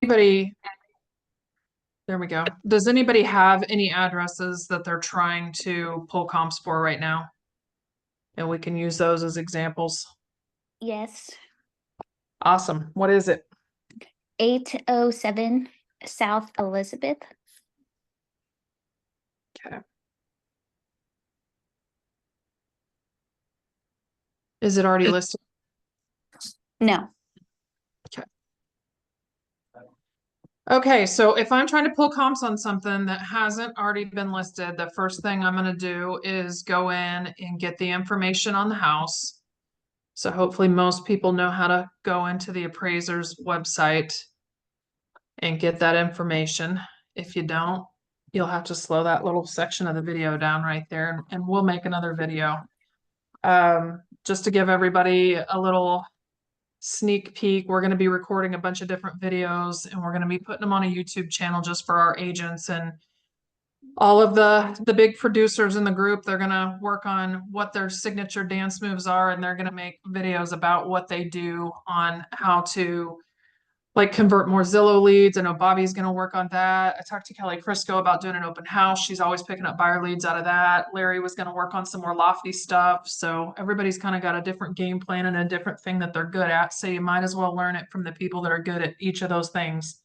Anybody, there we go. Does anybody have any addresses that they're trying to pull comps for right now? And we can use those as examples. Yes. Awesome. What is it? 807 South Elizabeth. Okay. Is it already listed? No. Okay, so if I'm trying to pull comps on something that hasn't already been listed, the first thing I'm going to do is go in and get the information on the house. So hopefully most people know how to go into the appraiser's website and get that information. If you don't, you'll have to slow that little section of the video down right there, and we'll make another video. Just to give everybody a little sneak peek, we're going to be recording a bunch of different videos and we're going to be putting them on a YouTube channel just for our agents and all of the big producers in the group. They're going to work on what their signature dance moves are, and they're going to make videos about what they do on how to like convert more Zillow leads. I know Bobby's going to work on that. I talked to Kelly Crisco about doing an open house. She's always picking up buyer leads out of that. Larry was going to work on some more lofty stuff. So everybody's kind of got a different game plan and a different thing that they're good at. So you might as well learn it from the people that are good at each of those things.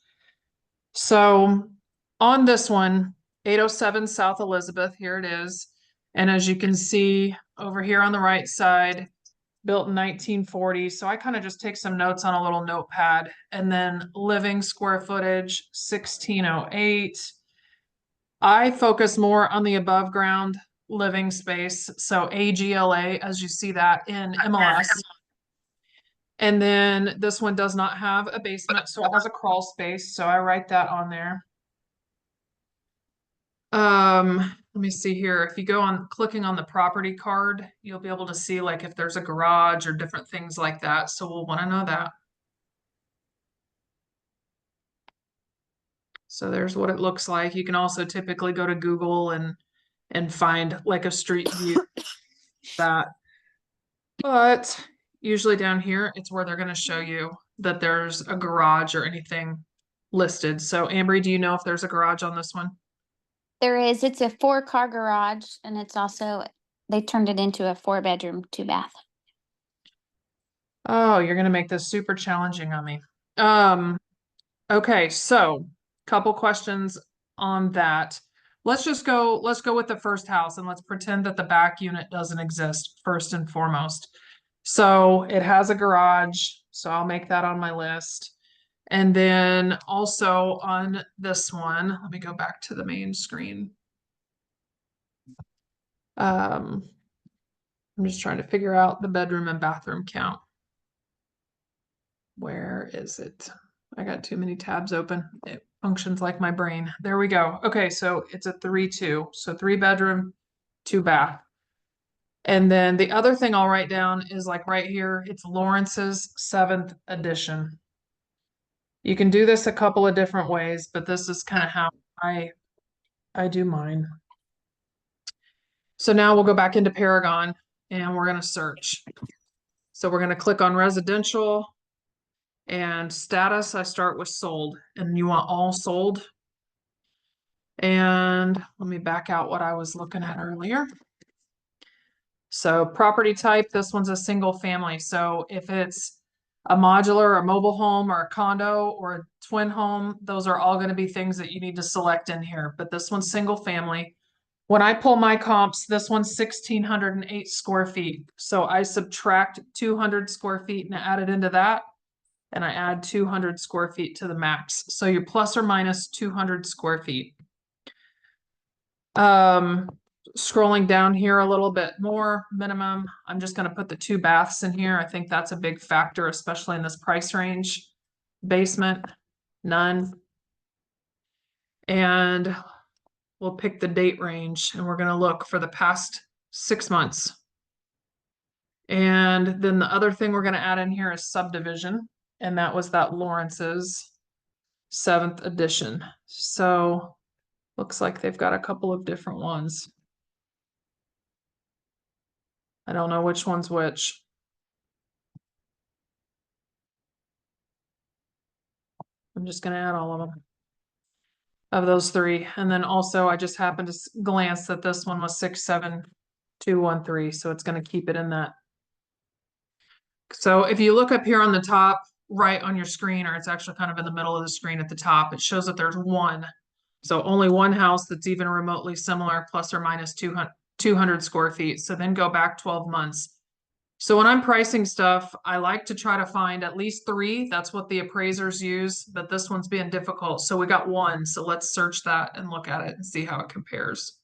So on this one, 807 South Elizabeth, here it is. And as you can see over here on the right side, built in 1940. So I kind of just take some notes on a little notepad, and then living square footage, 1608. I focus more on the above ground living space. So AGLA, as you see that in MLS. And then this one does not have a basement, so it has a crawl space. So I write that on there. Let me see here. If you go on clicking on the property card, you'll be able to see like if there's a garage or different things like that. So we'll want to know that. So there's what it looks like. You can also typically go to Google and find like a street view that. But usually down here, it's where they're going to show you that there's a garage or anything listed. So Ambry, do you know if there's a garage on this one? There is. It's a 4-car garage, and it's also, they turned it into a 4-bedroom, 2-bath. Oh, you're going to make this super challenging on me. Okay, so couple questions on that. Let's go with the first house and let's pretend that the back unit doesn't exist first and foremost. So it has a garage, so I'll make that on my list. And then also on this one, let me go back to the main screen. I'm just trying to figure out the bedroom and bathroom count. Where is it? I got too many tabs open. It functions like my brain. There we go. Okay, so it's a 3-2. So 3-bedroom, 2-bath. And then the other thing I'll write down is like right here, it's Lawrence's 7th edition. You can do this a couple of different ways, but this is kind of how I do mine. So now we'll go back into Paragon and we're going to search. So we're going to click on residential. And status, I start with sold, and you want all sold. And let me back out what I was looking at earlier. So property type, this one's a single family. So if it's a modular, a mobile home, or a condo, or a twin home, those are all going to be things that you need to select in here. But this one's single family. When I pull my comps, this one's 1,608 square feet. So I subtract 200 square feet and add it into that. And I add 200 square feet to the max. So you're plus or minus 200 square feet. Scrolling down here a little bit more, minimum, I'm just going to put the 2 baths in here. I think that's a big factor, especially in this price range. Basement, none. And we'll pick the date range, and we're going to look for the past 6 months. And then the other thing we're going to add in here is subdivision. And that was that Lawrence's 7th edition. So looks like they've got a couple of different ones. I don't know which one's which. I'm just gonna add all of them. Of those three, and then also I just happened to glance that this one was 67213, so it's gonna keep it in that. So if you look up here on the top right on your screen, or it's actually kind of in the middle of the screen at the top, it shows that there's one. So only one house that's even remotely similar, plus or minus 200 square feet. So then go back 12 months. So when I'm pricing stuff, I like to try to find at least three. That's what the appraisers use, but this one's being difficult. So we got one. So let's search that and look at it and see how it compares.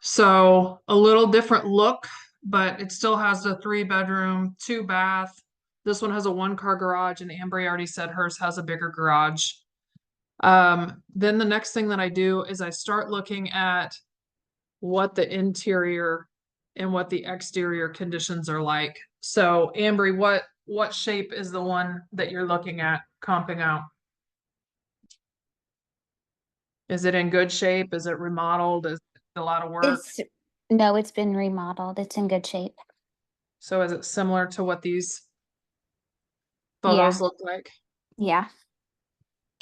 So a little different look, but it still has a 3-bedroom, 2-bath. This one has a 1-car garage, and Ambry already said hers has a bigger garage. Then the next thing that I do is I start looking at what the interior and what the exterior conditions are like. So Ambry, what shape is the one that you're looking at comping out? Is it in good shape? Is it remodeled? Is it a lot of work? No, it's been remodeled. It's in good shape. So is it similar to what these photos look like? Yeah.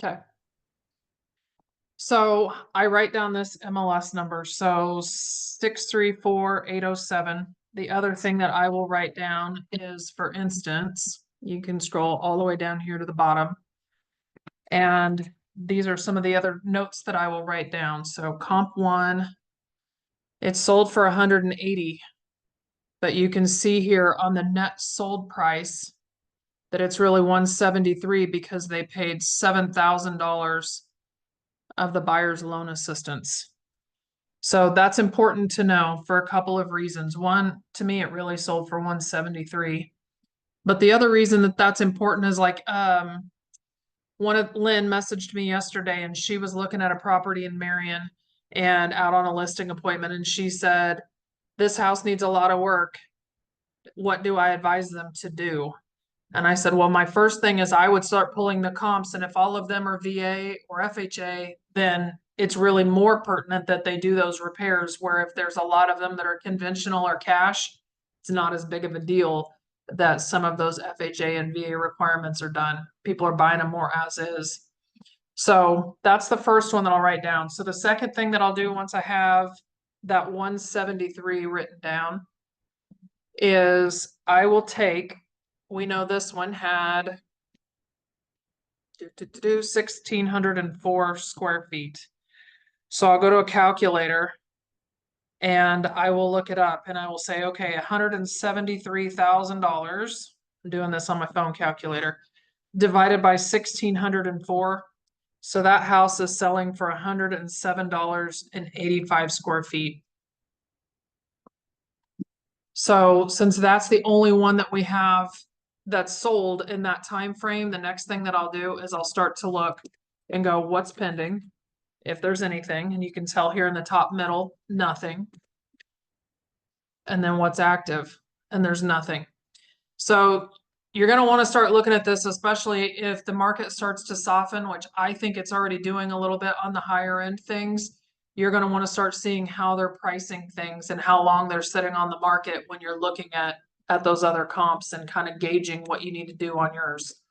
Okay. So I write down this MLS number. So 634-807. The other thing that I will write down is, for instance, you can scroll all the way down here to the bottom. And these are some of the other notes that I will write down. So comp 1, it's sold for 180. But you can see here on the net sold price that it's really 173 because they paid $7,000 of the buyer's loan assistance. So that's important to know for a couple of reasons. One, to me, it really sold for 173. But the other reason that that's important is like, Lynn messaged me yesterday, and she was looking at a property in Marion and out on a listing appointment. And she said, this house needs a lot of work. What do I advise them to do? And I said, well, my first thing is I would start pulling the comps. And if all of them are VA or FHA, then it's really more pertinent that they do those repairs, where if there's a lot of them that are conventional or cash, it's not as big of a deal that some of those FHA and VA requirements are done. People are buying them more as is. So that's the first one that I'll write down. So the second thing that I'll do once I have that 173 written down is I will take, we know this one had 1,604 square feet. So I'll go to a calculator and I will look it up, and I will say, okay, $173,000. I'm doing this on my phone calculator, divided by 1,604. So that house is selling for $107.85 square feet. So since that's the only one that we have that's sold in that time frame, the next thing that I'll do is I'll start to look and go, what's pending, if there's anything. And you can tell here in the top middle, nothing. And then what's active, and there's nothing. So you're going to want to start looking at this, especially if the market starts to soften, which I think it's already doing a little bit on the higher end things. You're going to want to start seeing how they're pricing things and how long they're sitting on the market when you're looking at those other comps and kind of gauging what you need to do on yours.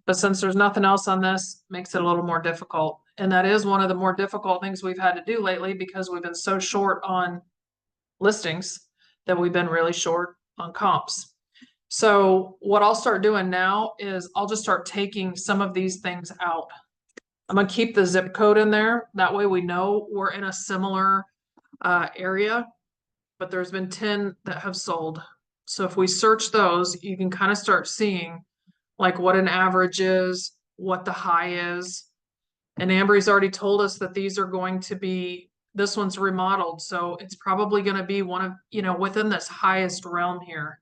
But since there's nothing else on this, makes it a little more difficult. And that is one of the more difficult things we've had to do lately, because we've been so short on listings that we've been really short on comps. So what I'll start doing now is I'll just start taking some of these things out. I'm gonna keep the zip code in there. That way we know we're in a similar area, but there's been 10 that have sold. So if we search those, you can kind of start seeing like what an average is, what the high is. And Ambry's already told us that these are going to be, this one's remodeled. So it's probably going to be one of, within this highest realm here.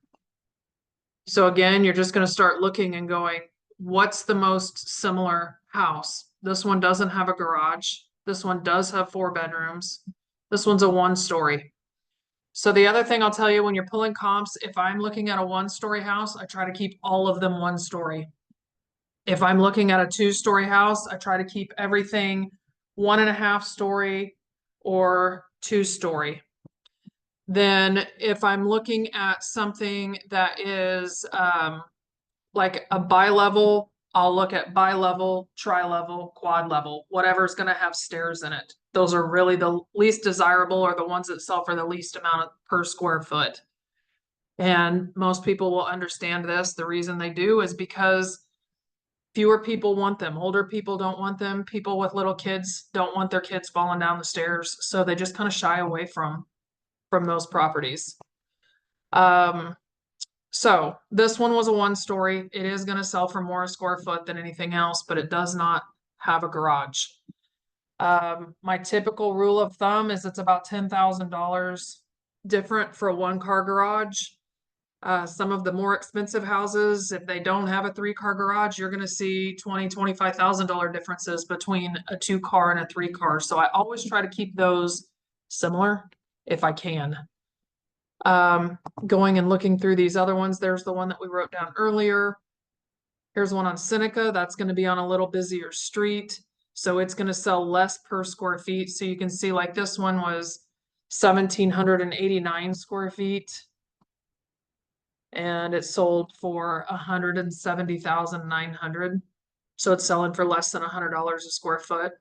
So again, you're just going to start looking and going, what's the most similar house? This one doesn't have a garage. This one does have 4 bedrooms. This one's a 1-story. So the other thing I'll tell you, when you're pulling comps, if I'm looking at a 1-story house, I try to keep all of them 1-story. If I'm looking at a 2-story house, I try to keep everything 1.5 story or 2-story. Then if I'm looking at something that is like a bi-level I'll look at bi-level, tri-level, quad level, whatever's gonna have stairs in it. Those are really the least desirable or the ones that sell for the least amount per square foot. And most people will understand this. The reason they do is because fewer people want them. Older people don't want them. People with little kids don't want their kids falling down the stairs. So they just kind of shy away from those properties. So this one was a 1-story. It is going to sell for more a square foot than anything else, but it does not have a garage. My typical rule of thumb is it's about $10,000 different for a 1-car garage. Some of the more expensive houses, if they don't have a 3-car garage, you're going to see $20,000-$25,000 differences between a 2-car and a 3-car. So I always try to keep those similar if I can. Going and looking through these other ones, there's the one that we wrote down earlier. Here's one on Seneca. That's going to be on a little busier street. So it's going to sell less per square feet. So you can see like this one was 1,789 square feet. And it sold for 170,900. So it's selling for less than $100 a square foot.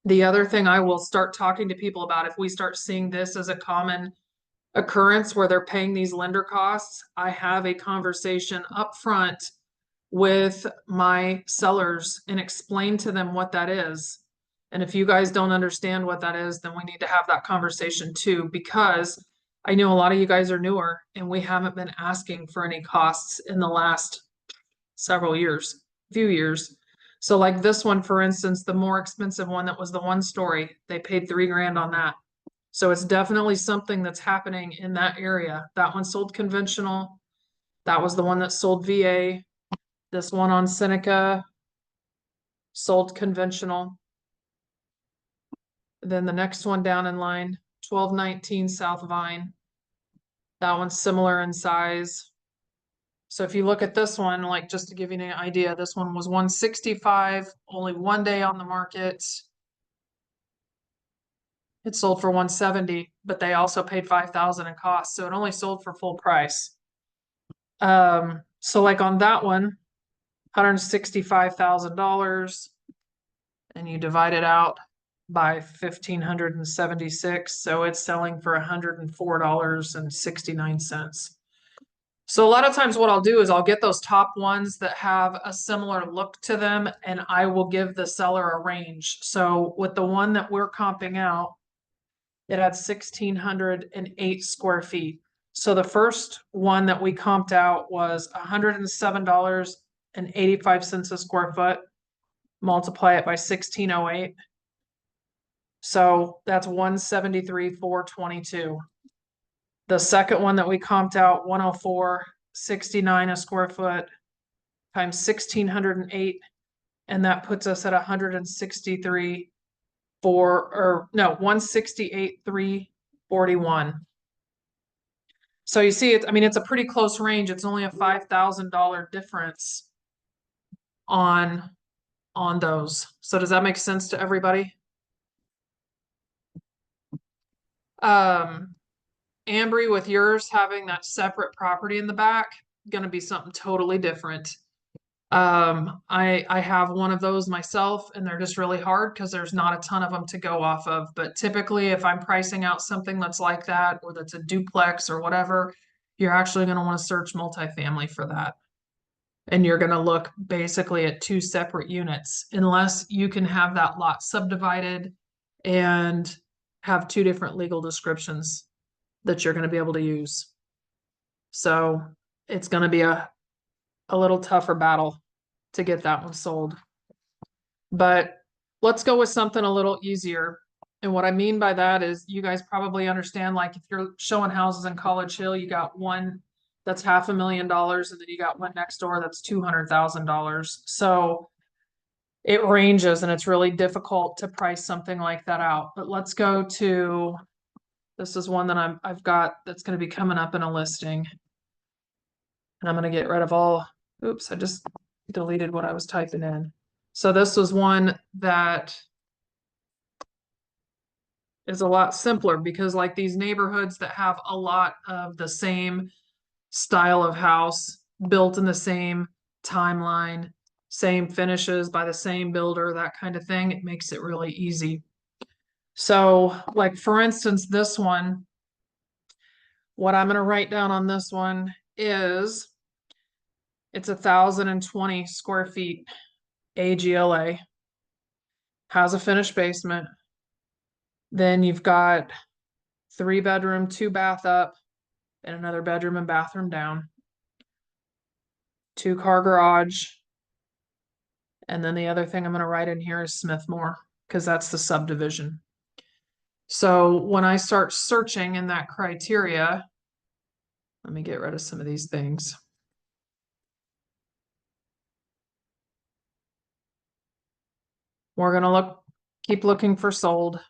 The other thing I will start talking to people about, if we start seeing this as a common occurrence where they're paying these lender costs, I have a conversation up front with my sellers and explain to them what that is. And if you guys don't understand what that is, then we need to have that conversation too, because I know a lot of you guys are newer and we haven't been asking for any costs in the last few years. So like this one, for instance, the more expensive one that was the 1-story, they paid $3,000 on that. So it's definitely something that's happening in that area. That one sold conventional. That was the one that sold VA. This one on Seneca sold conventional. Then the next one down in line, 1219 South Vine. That one's similar in size. So if you look at this one, like just to give you an idea, this one was 165, only 1 day on the market. It sold for 170, but they also paid 5,000 in costs. So it only sold for full price. So like on that one, $165,000, and you divide it out by 1,576. So it's selling for $104.69. So a lot of times what I'll do is I'll get those top ones that have a similar look to them, and I will give the seller a range. So with the one that we're comping out, it had 1,608 square feet. So the first one that we comped out was $107.85 a square foot. Multiply it by 1,608. So that's 173,422. The second one that we comped out, 104.69 a square foot times 1,608, and that puts us at 168,341. So you see, it's a pretty close range. It's only a $5,000 difference on those. So does that make sense to everybody? Ambry, with yours having that separate property in the back, gonna be something totally different. I have one of those myself, and they're just really hard because there's not a ton of them to go off of. But typically, if I'm pricing out something that's like that, or that's a duplex or whatever, you're actually going to want to search multifamily for that. And you're going to look basically at 2 separate units, unless you can have that lot subdivided and have 2 different legal descriptions that you're going to be able to use. So it's going to be a little tougher battle to get that one sold. But let's go with something a little easier. And what I mean by that is you guys probably understand, like if you're showing houses in College Hill, you got one that's $500,000, and then you got one next door that's $200,000. So it ranges, and it's really difficult to price something like that out. But let's go to, this is one that I've got that's going to be coming up in a listing. And I'm going to get rid of all, oops, I just deleted what I was typing in. So this was one that is a lot simpler, because like these neighborhoods that have a lot of the same style of house built in the same timeline, same finishes by the same builder, that kind of thing. It makes it really easy. So like, for instance, this one, what I'm gonna write down on this one is it's 1,020 square feet AGLA, has a finished basement. Then you've got 3-bedroom, 2-bath up, and another bedroom and bathroom down. 2-car garage. And then the other thing I'm gonna write in here is Smithmore, because that's the subdivision. So when I start searching in that criteria, let me get rid of some of these things. We're gonna keep looking for sold.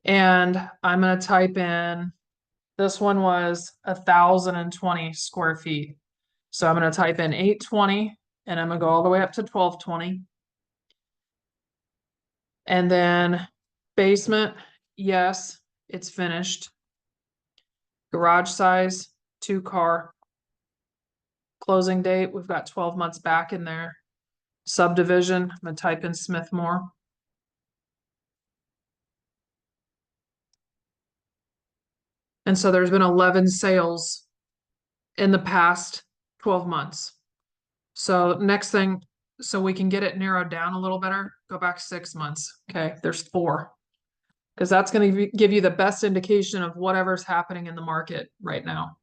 And I'm gonna type in, this one was 1,020 square feet. So I'm gonna type in 820 and I'm gonna go all the way up to 1220. And then basement, yes, it's finished. Garage size, 2-car. Closing date, we've got 12 months back in there. Subdivision, I'm gonna type in Smithmore. And so there's been 11 sales in the past 12 months. So next thing, so we can get it narrowed down a little better, go back 6 months. Okay, there's 4. Because that's going to give you the best indication of whatever's happening in the market right now.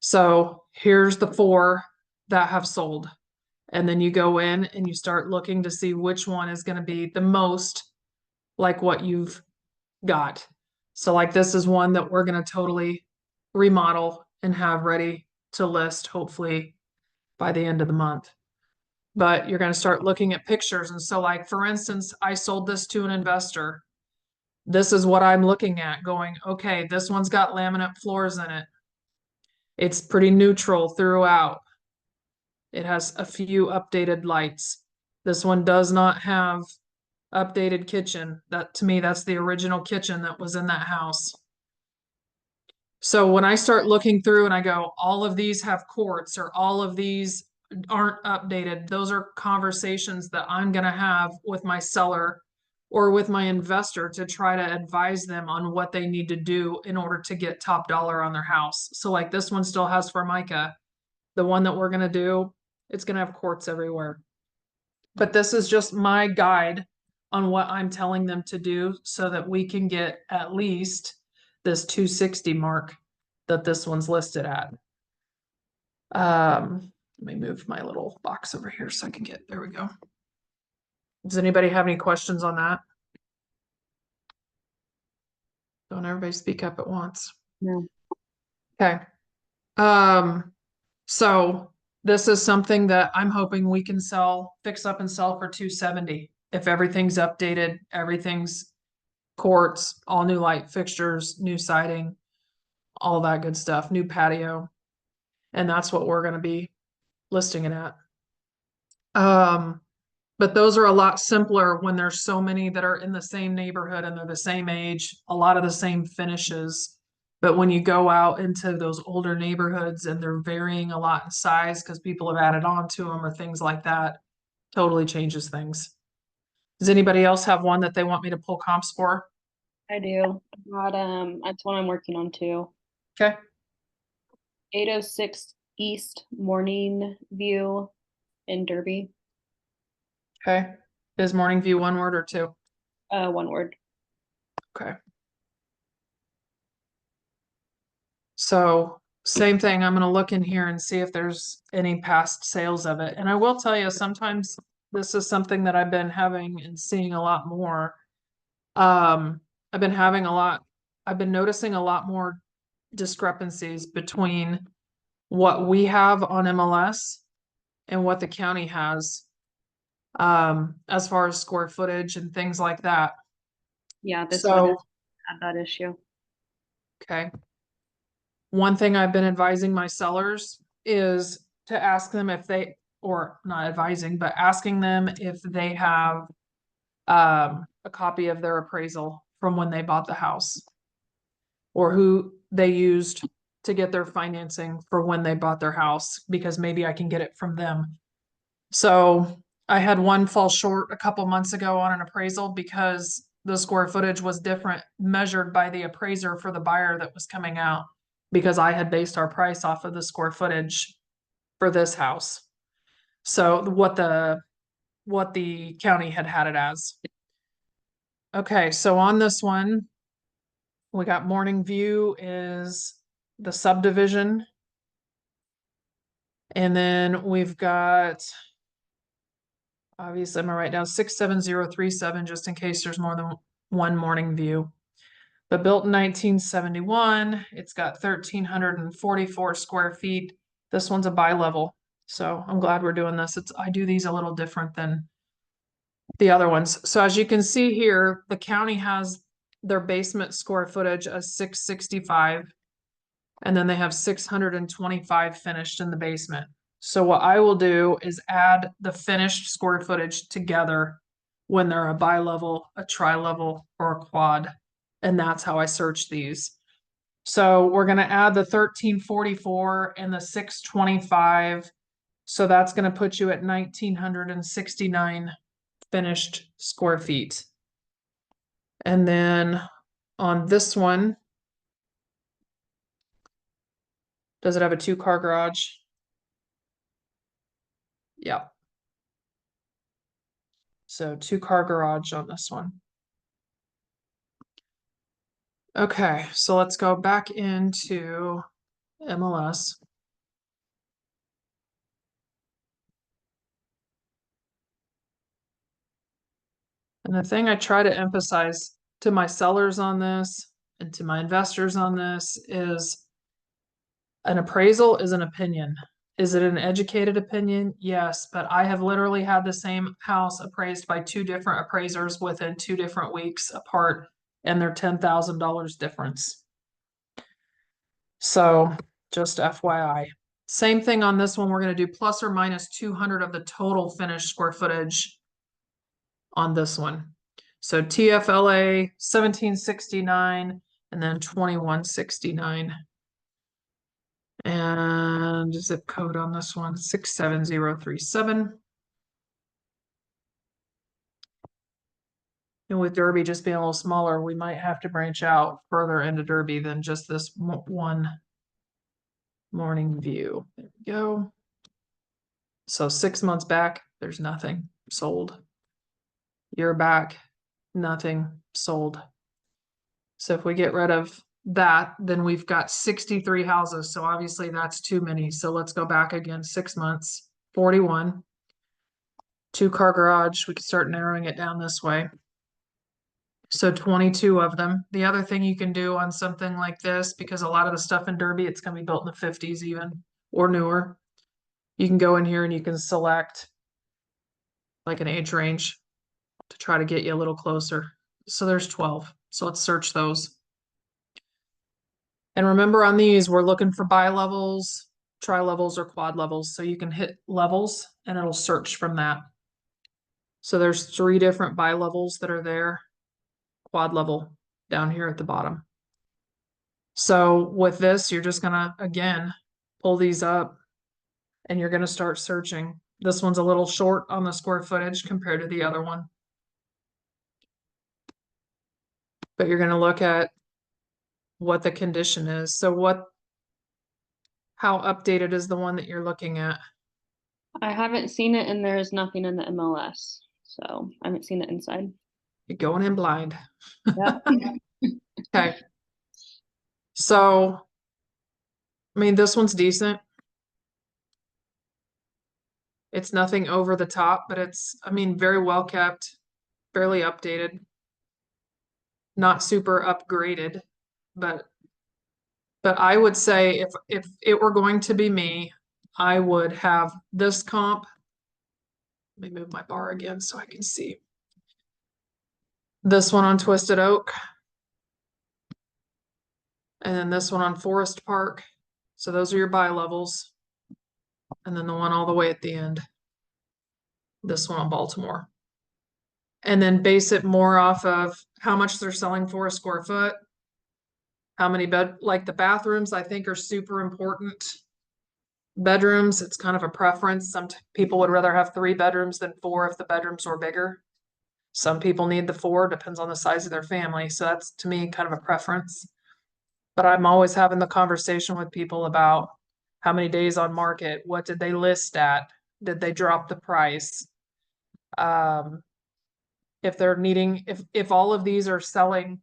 So here's the 4 that have sold. And then you go in and you start looking to see which one is going to be the most like what you've got. So like, this is one that we're going to totally remodel and have ready to list, hopefully by the end of the month. But you're going to start looking at pictures. And so like, for instance, I sold this to an investor. This is what I'm looking at going, okay, this one's got laminate floors in it. It's pretty neutral throughout. It has a few updated lights. This one does not have updated kitchen. That, to me, that's the original kitchen that was in that house. So when I start looking through and I go, all of these have quartz or all of these aren't updated, those are conversations that I'm going to have with my seller or with my investor to try to advise them on what they need to do in order to get top dollar on their house. So like, this one still has Formica. The one that we're going to do, it's going to have quartz everywhere. But this is just my guide on what I'm telling them to do so that we can get at least this 260 mark that this one's listed at. Let me move my little box over here so I can get, there we go. Does anybody have any questions on that? Don't everybody speak up at once. No. Okay. So this is something that I'm hoping we can sell, fix up and sell for 270. If everything's updated, everything's quartz, all new light fixtures, new siding, all that good stuff, new patio. And that's what we're going to be listing it at. But those are a lot simpler when there's so many that are in the same neighborhood and they're the same age, a lot of the same finishes. But when you go out into those older neighborhoods and they're varying a lot in size because people have added on to them or things like that, totally changes things. Does anybody else have one that they want me to pull comps for? I do. Got that's what I'm working on too. Okay. 806 East Morning View in Derby. Okay. Is Morning View one word or 2? One word. Okay. So same thing, I'm gonna look in here and see if there's any past sales of it. And I will tell you, sometimes this is something that I've been having and seeing a lot more. I've been noticing a lot more discrepancies between what we have on MLS and what the county has, as far as square footage and things like that. Yeah, this So, one had that issue. okay. One thing I've been advising my sellers is to ask them if they, or not advising, but asking them if they have a copy of their appraisal from when they bought the house or who they used to get their financing for when they bought their house, because maybe I can get it from them. So I had one fall short a couple months ago on an appraisal because the square footage was different measured by the appraiser for the buyer that was coming out, because I had based our price off of the square footage for this house. So what the county had it as. Okay, so on this one, we got Morning View is the subdivision. And then we've got, obviously I'm gonna write down 67037 just in case there's more than one Morning View. But built in 1971, it's got 1,344 square feet. This one's a bi-level, so I'm glad we're doing this. I do these a little different than the other ones. So as you can see here, the county has their basement square footage as 665. And then they have 625 finished in the basement. So what I will do is add the finished square footage together when they're a bi-level, a tri-level, or a quad. And that's how I search these. So we're gonna add the 1,344 and the 625. So that's gonna put you at 1,969 finished square feet. And then on this one, does it have a 2-car garage? Yeah. So 2-car garage on this one. Okay, so let's go back into MLS. And the thing I try to emphasize to my sellers on this and to my investors on this is an appraisal is an opinion. Is it an educated opinion? Yes, but I have literally had the same house appraised by 2 different appraisers within 2 different weeks apart, and they're $10,000 difference. So just FYI. Same thing on this one. We're going to do plus or minus 200 of the total finished square footage on this one. So TFLA 1769 and then 2169. And zip code on this one 67037. And with Derby just being a little smaller, we might have to branch out further into Derby than just this one Morning View. There we go. So 6 months back, there's nothing sold. Year back, nothing sold. So if we get rid of that, then we've got 63 houses. So obviously that's too many. So let's go back again, 6 months, 41. 2-car garage, we can start narrowing it down this way. So 22 of them. The other thing you can do on something like this, because a lot of the stuff in Derby, it's gonna be built in the 50s even, or newer. You can go in here and you can select like an age range to try to get you a little closer. So there's 12. So let's search those. And remember on these, we're looking for bi-levels, tri-levels, or quad levels. So you can hit levels and it'll search from that. So there's 3 different bi-levels that are there. Quad level down here at the bottom. So with this, you're just gonna, again, pull these up and you're gonna start searching. This one's a little short on the square footage compared to the other one. But you're gonna look at what the condition is. So how updated is the one that you're looking at? I haven't seen it and there's nothing in the MLS, so I haven't seen it inside. You're going in blind. Yep. Okay. So, I mean, this one's decent. It's nothing over the top, but it's, I mean, very well kept, fairly updated. Not super upgraded, but I would say if it were going to be me, I would have this comp. Let me move my bar again so I can see. This one on Twisted Oak. And then this one on Forest Park. So those are your bi-levels. And then the one all the way at the end. This one on Baltimore. And then base it more off of how much they're selling for a square foot. How many bed, like the bathrooms, I think are super important. Bedrooms, it's kind of a preference. Some people would rather have 3 bedrooms than 4 if the bedrooms were bigger. Some people need the 4, depends on the size of their family. So that's to me kind of a preference. But I'm always having the conversation with people about how many days on market, what did they list at? Did they drop the price? If they're needing, if all of these are selling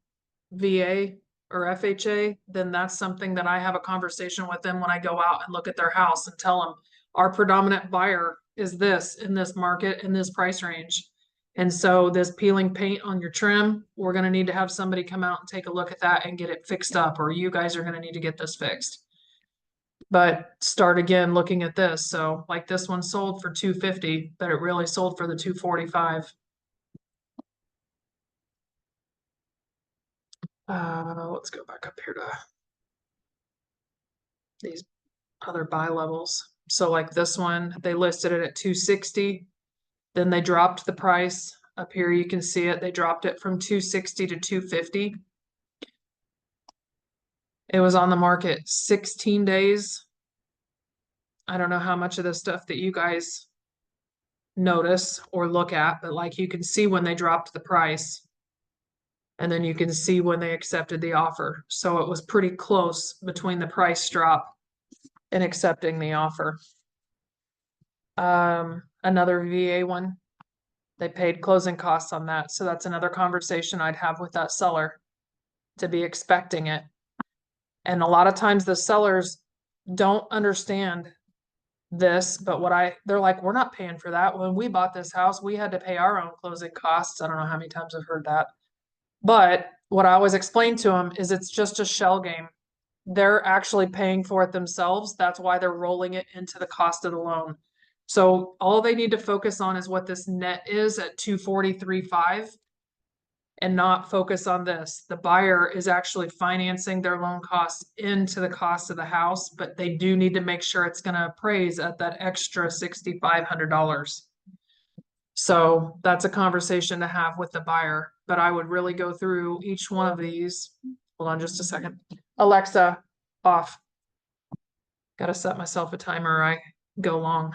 VA or FHA, then that's something that I have a conversation with them when I go out and look at their house and tell them our predominant buyer is this in this market in this price range. And so this peeling paint on your trim, we're going to need to have somebody come out and take a look at that and get it fixed up, or you guys are going to need to get this fixed. But start again looking at this. So like this one sold for $250, but it really sold for the $245. Let's go back up here to these other buy levels. So like this one, they listed it at 260. Then they dropped the price. Up here you can see it. They dropped it from 260 to 250. It was on the market 16 days. I don't know how much of this stuff that you guys notice or look at, but like you can see when they dropped the price. And then you can see when they accepted the offer. So it was pretty close between the price drop and accepting the offer. Another VA one, they paid closing costs on that. So that's another conversation I'd have with that seller to be expecting it. And a lot of times the sellers don't understand this, but they're like, we're not paying for that. When we bought this house, we had to pay our own closing costs. I don't know how many times I've heard that. But what I always explain to them is it's just a shell game. They're actually paying for it themselves. That's why they're rolling it into the cost of the loan. So all they need to focus on is what this net is at 243.5 and not focus on this. The buyer is actually financing their loan costs into the cost of the house, but they do need to make sure it's going to appraise at that extra $6,500. So that's a conversation to have with the buyer, but I would really go through each one of these. Hold on just a second. Alexa, off. Got to set myself a timer or I go long.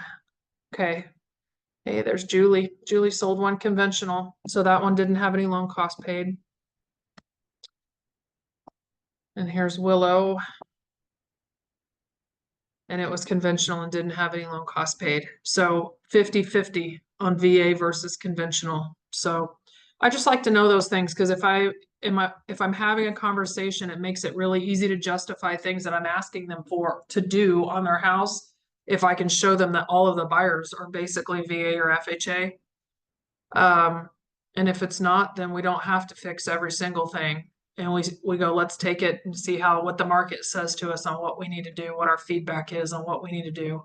Okay. Hey, there's Julie. Julie sold one conventional. So that one didn't have any loan cost paid. And here's Willow. And it was conventional and didn't have any loan cost paid. So 50-50 on VA versus conventional. So I just like to know those things because if I'm having a conversation, it makes it really easy to justify things that I'm asking them to do on their house. If I can show them that all of the buyers are basically VA or FHA. And if it's not, then we don't have to fix every single thing. And we go, let's take it and see what the market says to us on what we need to do, what our feedback is on what we need to do.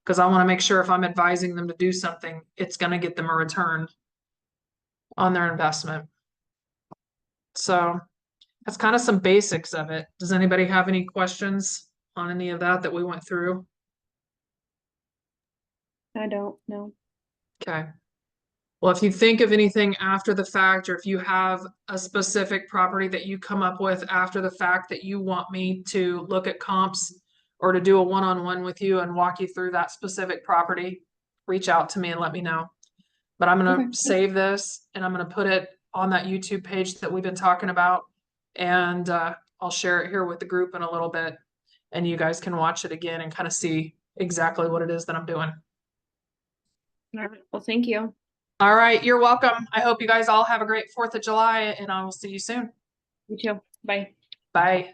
Because I want to make sure if I'm advising them to do something, it's going to get them a return on their investment. So that's kind of some basics of it. Does anybody have any questions on any of that we went through? I don't know. Okay. Well, if you think of anything after the fact, or if you have a specific property that you come up with after the fact that you want me to look at comps or to do a one-on-one with you and walk you through that specific property, reach out to me and let me know. But I'm going to save this and I'm going to put it on that YouTube page that we've been talking about. And I'll share it here with the group in a little bit. And you guys can watch it again and kind of see exactly what it is that I'm doing. All right. Well, thank you. All right, you're welcome. I hope you guys all have a great 4th of July and I will see you soon. You too. Bye. Bye.